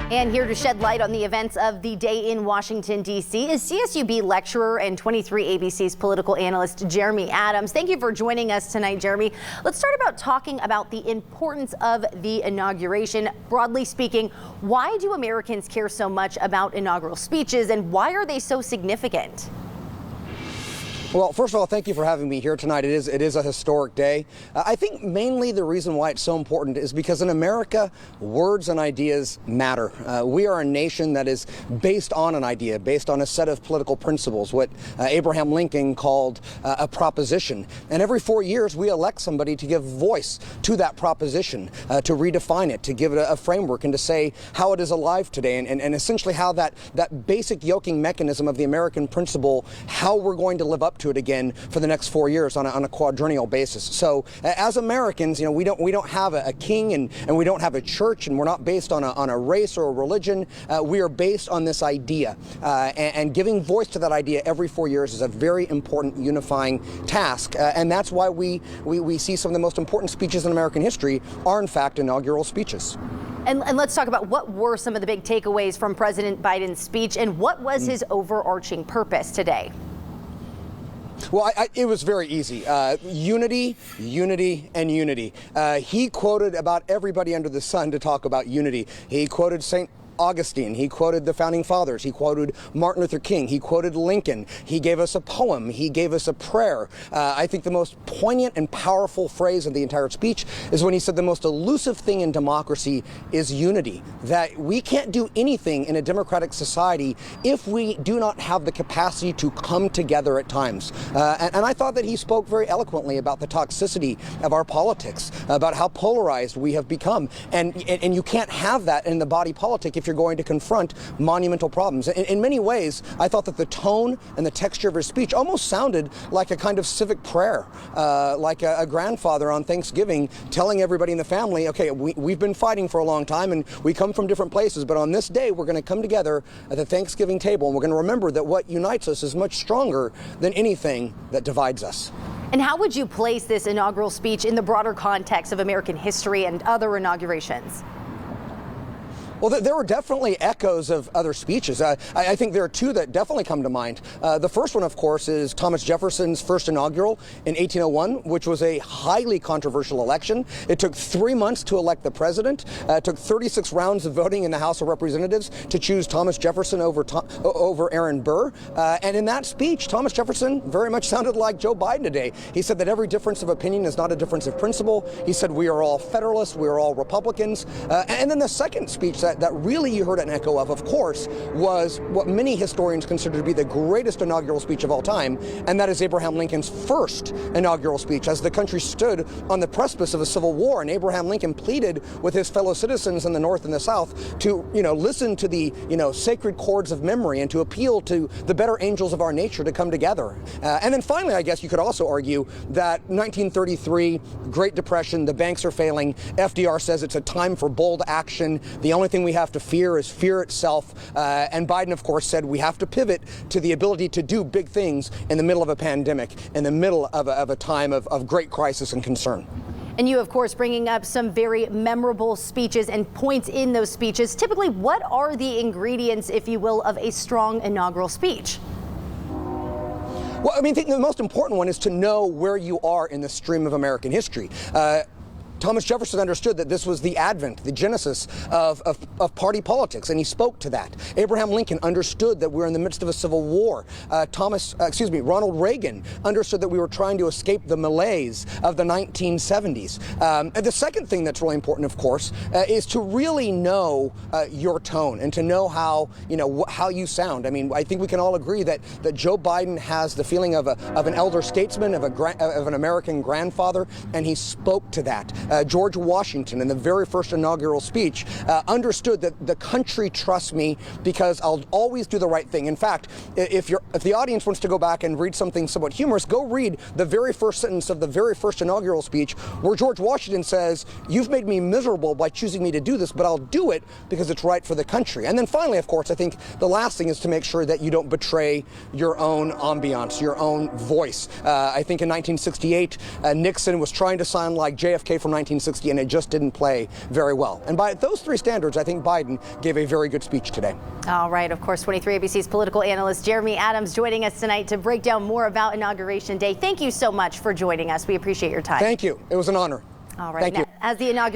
And here to shed light on the events of the day in Washington, D.C. is CSUB lecturer and 23 ABC's political analyst, Jeremy Adams. Thank you for joining us tonight, Jeremy. Let's start about talking about the importance of the inauguration. Broadly speaking, why do Americans care so much about inaugural speeches, and why are they so significant? Well, first of all, thank you for having me here tonight. It is a historic day. I think mainly the reason why it's so important is because in America, words and ideas matter. We are a nation that is based on an idea, based on a set of political principles, what Abraham Lincoln called a proposition. And every 4 years, we elect somebody to give voice to that proposition, to redefine it, to give it a framework, and to say how it is alive today, and essentially how that basic yoking mechanism of the American principle, how we're going to live up to it again for the next 4 years on a quadrennial basis. So as Americans, we don't have a king and we don't have a church, and we're not based on a race or a religion. We are based on this idea, and giving voice to that idea every 4 years is a very important unifying task, and that's why we see some of the most important speeches in American history are in fact inaugural speeches. And let's talk about what were some of the big takeaways from President Biden's speech, and what was his overarching purpose today? Well, it was very easy. Unity, unity, and unity. He quoted about everybody under the sun to talk about unity. He quoted St. Augustine. He quoted the founding fathers. He quoted Martin Luther King. He quoted Lincoln. He gave us a poem. He gave us a prayer. I think the most poignant and powerful phrase of the entire speech is when he said the most elusive thing in democracy is unity, that we can't do anything in a democratic society if we do not have the capacity to come together at times. And I thought that he spoke very eloquently about the toxicity of our politics, about how polarized we have become. And you can't have that in the body politic if you're going to confront monumental problems. In many ways, I thought that the tone and the texture of his speech almost sounded like a kind of civic prayer, like a grandfather on Thanksgiving telling everybody in the family, okay, we've been fighting for a long time and we come from different places, but on this day we're going to come together at the Thanksgiving table and we're going to remember that what unites us is much stronger than anything that divides us. And how would you place this inaugural speech in the broader context of American history and other inaugurations? Well, there were definitely echoes of other speeches. I think there are two that definitely come to mind. The first one, of course, is Thomas Jefferson's first inaugural in 1801, which was a highly controversial election. It took 3 months to elect the president. It took 36 rounds of voting in the House of Representatives to choose Thomas Jefferson over Aaron Burr. And in that speech, Thomas Jefferson very much sounded like Joe Biden today. He said that every difference of opinion is not a difference of principle. He said we are all Federalists, we are all Republicans. And then the second speech that really you heard an echo of course, was what many historians consider to be the greatest inaugural speech of all time, and that is Abraham Lincoln's first inaugural speech as the country stood on the precipice of a civil war. And Abraham Lincoln pleaded with his fellow citizens in the North and the South to, listen to the, sacred chords of memory and to appeal to the better angels of our nature to come together. And then finally, I guess you could also argue that 1933, Great Depression, the banks are failing. FDR says it's a time for bold action. The only thing we have to fear is fear itself. And Biden, of course, said we have to pivot to the ability to do big things in the middle of a pandemic, in the middle of a time of great crisis and concern. And you, of course, bringing up some very memorable speeches and points in those speeches. Typically, what are the ingredients, if you will, of a strong inaugural speech? Well, I think the most important one is to know where you are in the stream of American history. Thomas Jefferson understood that this was the advent, the genesis of party politics, and he spoke to that. Abraham Lincoln understood that we're in the midst of a civil war. Ronald Reagan understood that we were trying to escape the malaise of the 1970s. And the second thing that's really important, of course, is to really know your tone and to know how you sound. I think we can all agree that Joe Biden has the feeling of an elder statesman, of an American grandfather, and he spoke to that. George Washington, in the very first inaugural speech, understood that the country trusts me because I'll always do the right thing. In fact, if the audience wants to go back and read something somewhat humorous, go read the very first sentence of the very first inaugural speech, where George Washington says, "You've made me miserable by choosing me to do this, but I'll do it because it's right for the country." And then finally, of course, I think the last thing is to make sure that you don't betray your own ambiance, your own voice. I think in 1968, Nixon was trying to sound like JFK from 1960, and it just didn't play very well. And by those three standards, I think Biden gave a very good speech today. All right. Of course, 23 ABC's political analyst Jeremy Adams joining us tonight to break down more about Inauguration Day. Thank you so much for joining us. We appreciate your time. Thank you. It was an honor. All right. Thank you. As the inauguration